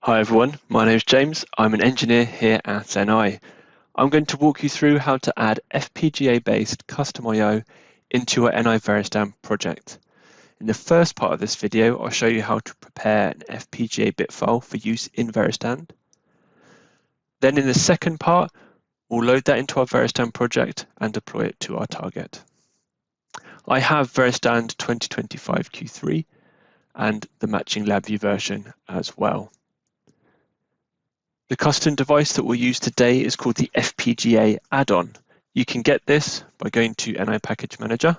Hi everyone, my name is James. I'm an engineer here at NI. I'm going to walk you through how to add FPGA-based custom I/O into your NI VeriStand project. In the first part of this video, I'll show you how to prepare an FPGA bit file for use in VeriStand. Then in the second part, we'll load that into our VeriStand project and deploy it to our target. I have VeriStand 2025 Q3 and the matching LabVIEW version as well. The custom device that we'll use today is called the FPGA add-on. You can get this by going to NI Package Manager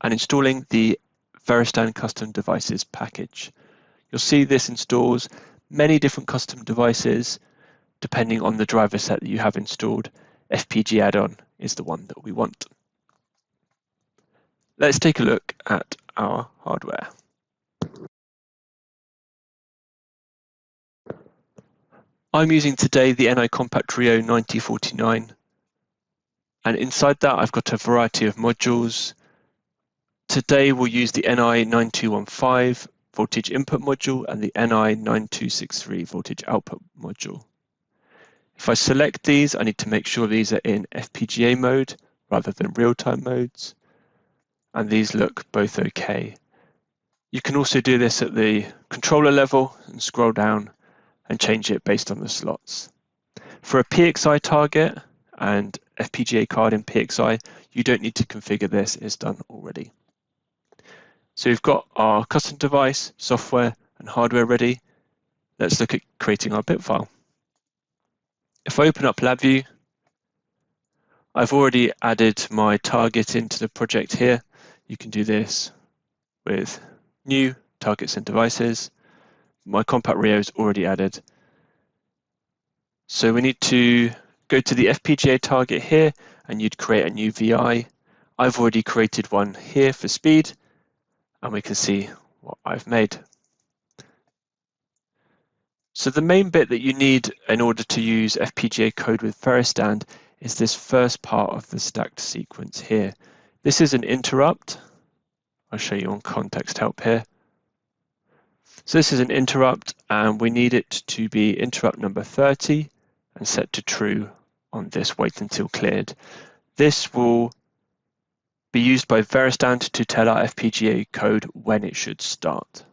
and installing the VeriStand Custom Devices package. You'll see this installs many different custom devices depending on the driver set that you have installed. FPGA add-on is the one that we want. Let's take a look at our hardware. I'm using today the NI Compact Rio 9049, and inside that I've got a variety of modules. Today we'll use the NI 9215 voltage input module and the NI 9263 voltage output module. If I select these, I need to make sure these are in FPGA mode rather than real-time modes, and these look both okay. You can also do this at the controller level and scroll down and change it based on the slots. For a PXI target and FPGA card in PXI, you don't need to configure this, it's done already. So we've got our custom device, software and hardware ready. Let's look at creating our bit file. If I open up LabVIEW, I've already added my target into the project here. You can do this with new targets and devices. My Compact Rio is already added. So we need to go to the FPGA target here and you'd create a new VI. I've already created one here for speed and we can see what I've made. So the main bit that you need in order to use FPGA code with VeriStand is this first part of the stacked sequence here. This is an interrupt. I'll show you on context help here. So this is an interrupt and we need it to be interrupt number 30 and set to true on this wait until cleared. This will be used by VeriStand to tell our FPGA code when it should start.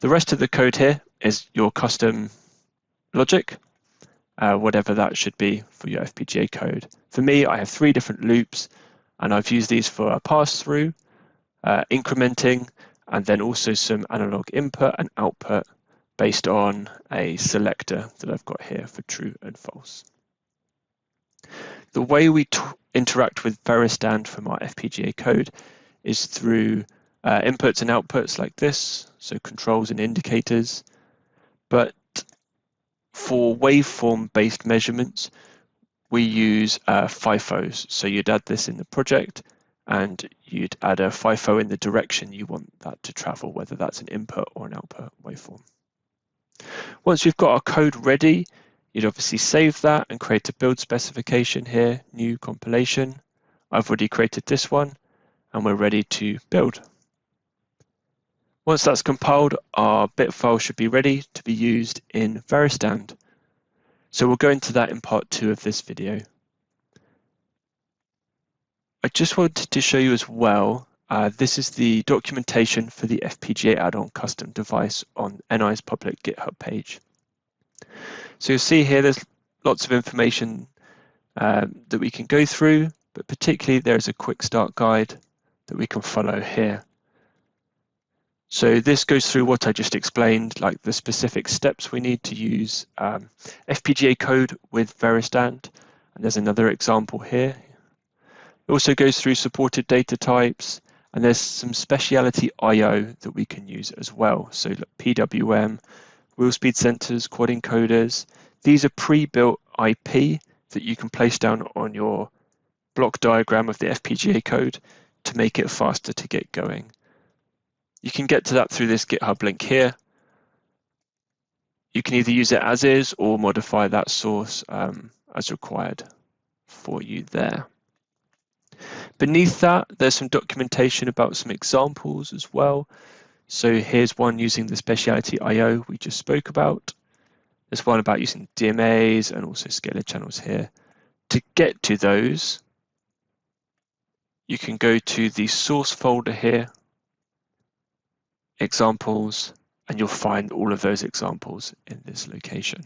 The rest of the code here is your custom logic, whatever that should be for your FPGA code. For me, I have 3 different loops and I've used these for a pass-through, incrementing, and then also some analog input and output based on a selector that I've got here for true and false. The way we interact with VeriStand from our FPGA code is through inputs and outputs like this, so controls and indicators. But for waveform-based measurements, we use FIFOs. So you'd add this in the project and you'd add a FIFO in the direction you want that to travel, whether that's an input or an output waveform. Once we've got our code ready, you'd obviously save that and create a build specification here, new compilation. I've already created this one and we're ready to build. Once that's compiled, our bit file should be ready to be used in VeriStand. So we'll go into that in part 2 of this video. I just wanted to show you as well, this is the documentation for the FPGA add-on custom device on NI's public GitHub page. So you'll see here there's lots of information that we can go through, but particularly there's a quick start guide that we can follow here. So this goes through what I just explained, like the specific steps we need to use FPGA code with VeriStand, and there's another example here. It also goes through supported data types, and there's some specialty I/O that we can use as well. So PWM, wheel speed sensors, quad encoders. These are pre-built IP that you can place down on your block diagram of the FPGA code to make it faster to get going. You can get to that through this GitHub link here. You can either use it as is or modify that source as required for you there. Beneath that, there's some documentation about some examples as well. So here's one using the specialty I/O we just spoke about. There's one about using DMAs and also scalar channels here. To get to those, you can go to the source folder here, examples, and you'll find all of those examples in this location.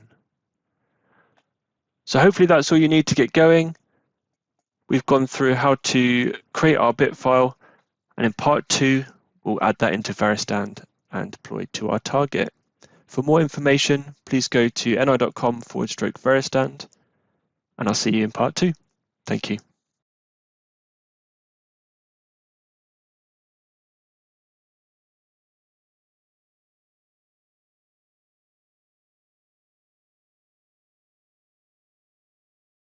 So hopefully that's all you need to get going. We've gone through how to create our bit file, and in part 2, we'll add that into VeriStand and deploy it to our target. For more information, please go to ni.com/VeriStand, and I'll see you in part 2. Thank you.